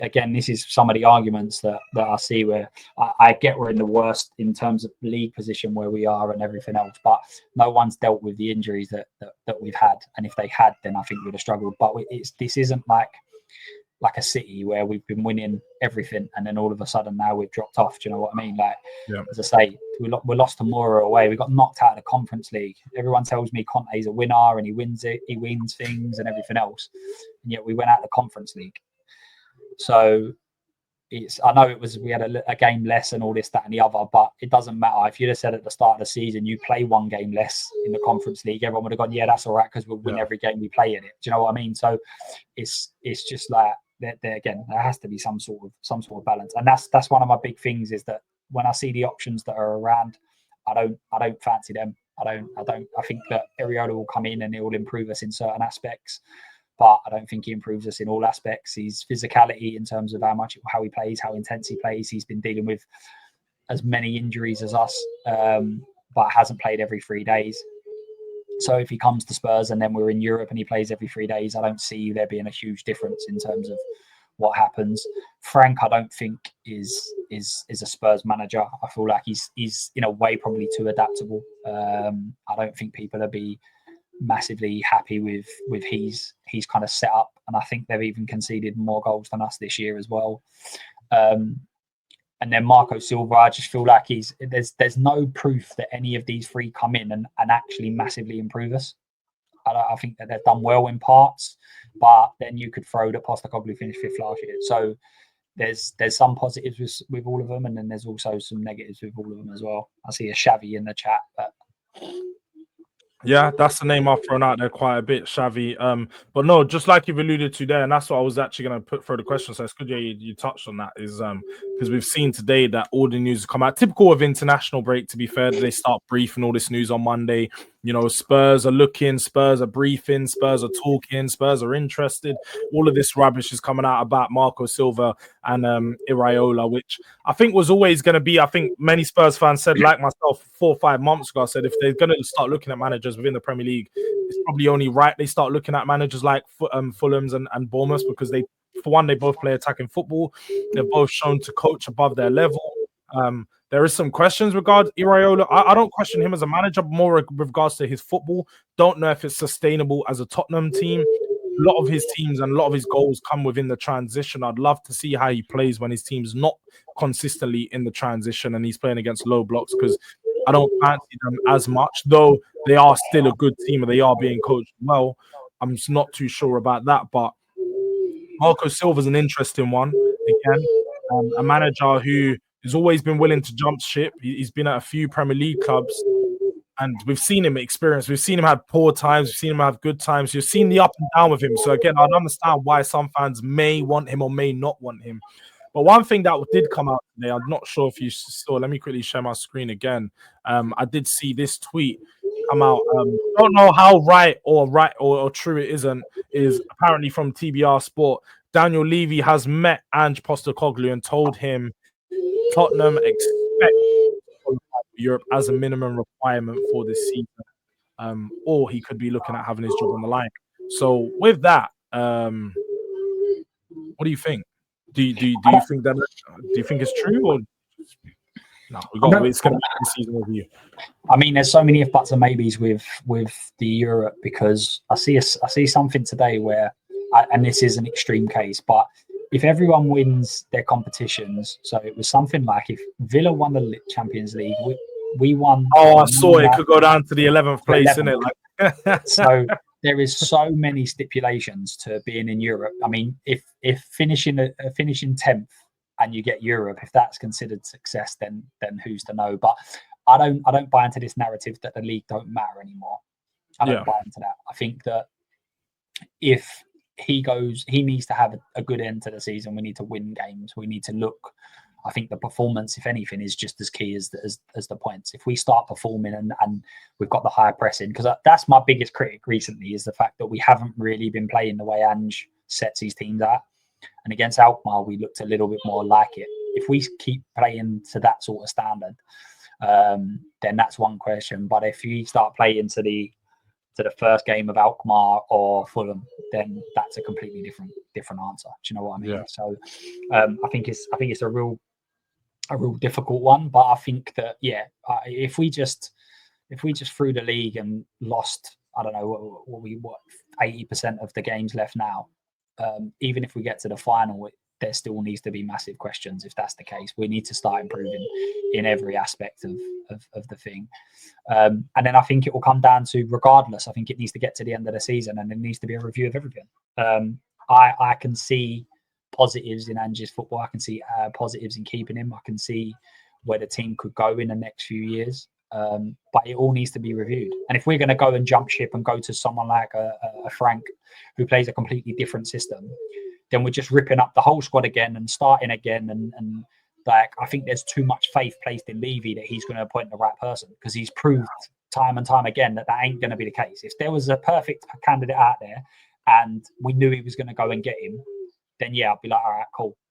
again, this is some of the arguments that I see where I get we're in the worst in terms of league position where we are and everything else, but no one's dealt with the injuries that we've had. And if they had, then I think we'd have struggled. But this isn't like a City where we've been winning everything and then all of a sudden now we've dropped off. Do you know what I mean? Like, as I say, we lost to Mora away. We got knocked out of the Conference League. Everyone tells me Conte's a winner and he wins things and everything else. And yet we went out of the Conference League. So I know we had a game less and all this, that and the other, but it doesn't matter. If you'd have said at the start of the season, you play one game less in the Conference League, everyone would have gone, yeah, that's all right, because we'll win every game we play in it. Do you know what I mean? So it's just like, again, there has to be some sort of balance. And that's one of my big things is that when I see the options that are around, I don't fancy them. I think that Iriola will come in and it will improve us in certain aspects, but I don't think he improves us in all aspects. His physicality in terms of how he plays, how intense he plays. He's been dealing with as many injuries as us, but hasn't played every 3 days. So if he comes to Spurs and then we're in Europe and he plays every 3 days, I don't see there being a huge difference in terms of what happens. Frank, I don't think is a Spurs manager. I feel like he's in a way probably too adaptable. I don't think people will be massively happy with his kind of setup, and I think they've even conceded more goals than us this year as well. And then Marco Silva, I just feel like there's no proof that any of these three come in and actually massively improve us. I think that they've done well in parts, but then you could throw that Postecoglou finished fifth last year. So there's some positives with all of them, and then there's also some negatives with all of them as well. I see a Xavi in the chat, but yeah, that's the name I've thrown out there quite a bit, Xavi. But no, just like you've alluded to there, and that's what I was actually going to put for the question. So it's good you touched on that, is because we've seen today that all the news has come out. Typical of international break, to be fair, they start briefing all this news on Monday. You know, Spurs are looking, Spurs are briefing, Spurs are talking, Spurs are interested. All of this rubbish is coming out about Marco Silva and Iriola, which I think was always going to be, I think many Spurs fans said, like myself 4 or 5 months ago, I said if they're going to start looking at managers within the Premier League, it's probably only right they start looking at managers like Fulham's and Bournemouth, because they both play attacking football. They're both shown to coach above their level. There is some questions regarding Iriola. I don't question him as a manager, but more with regards to his football. Don't know if it's sustainable as a Tottenham team. A lot of his teams and a lot of his goals come within the transition. I'd love to see how he plays when his team's not consistently in the transition and he's playing against low blocks, because I don't fancy them as much, though they are still a good team and they are being coached well. I'm just not too sure about that, but Marco Silva's an interesting one. Again, a manager who has always been willing to jump ship. He's been at a few Premier League clubs, and we've seen him experience. We've seen him have poor times. We've seen him have good times. You've seen the up and down with him. So again, I'd understand why some fans may want him or may not want him. But one thing that did come out today, I'm not sure if you saw. Let me quickly share my screen again. I did see this tweet come out. Don't know how right or true it isn't. Is apparently from TBR Sport. Daniel Levy has met Ange Postecoglou and told him Tottenham expect Europe as a minimum requirement for this season, or he could be looking at having his job on the line. So with that, what do you think? Do you think that? Do you think it's true, or no? It's going to be the season review. I mean, there's so many if buts and maybes with the Europe, because I see something today where, and this is an extreme case, but if everyone wins their competitions, so it was something like if Villa won the Champions League, we won. Oh, I saw it could go down to the 11th place, isn't it? Like, so there is so many stipulations to being in Europe. I mean, if finishing 10th and you get Europe, if that's considered success, then who's to know? But I don't buy into this narrative that the league don't matter anymore. I don't buy into that. I think that if he needs to have a good end to the season. We need to win games. We need to look. I think the performance, if anything, is just as key as the points. If we start performing and we've got the high pressing, because that's my biggest critic recently, is the fact that we haven't really been playing the way Ange sets his teams out. And against Alkmaar, we looked a little bit more like it. If we keep playing to that sort of standard, then that's one question. But if you start playing to the to the first game of Alkmaar or Fulham, then that's a completely different answer. Do you know what I mean? Yeah. So I think it's a real difficult one, but I think that if we just threw the league and lost, I don't know what 80% of the games left now, even if we get to the final, there still needs to be massive questions. If that's the case, we need to start improving in every aspect of the thing. And then I think it will come down to, regardless, I think it needs to get to the end of the season and there needs to be a review of everything. I can see positives in Ange's football. I can see positives in keeping him. I can see where the team could go in the next few years. But it all needs to be reviewed. And if we're going to go and jump ship and go to someone like a Frank who plays a completely different system, then we're just ripping up the whole squad again and starting again. And like, I think there's too much faith placed in Levy that he's going to appoint the right person, because he's proved time and time again that ain't going to be the case. If there was a perfect candidate out there and we knew he was going to go and get him, then I'd be like, all right, cool.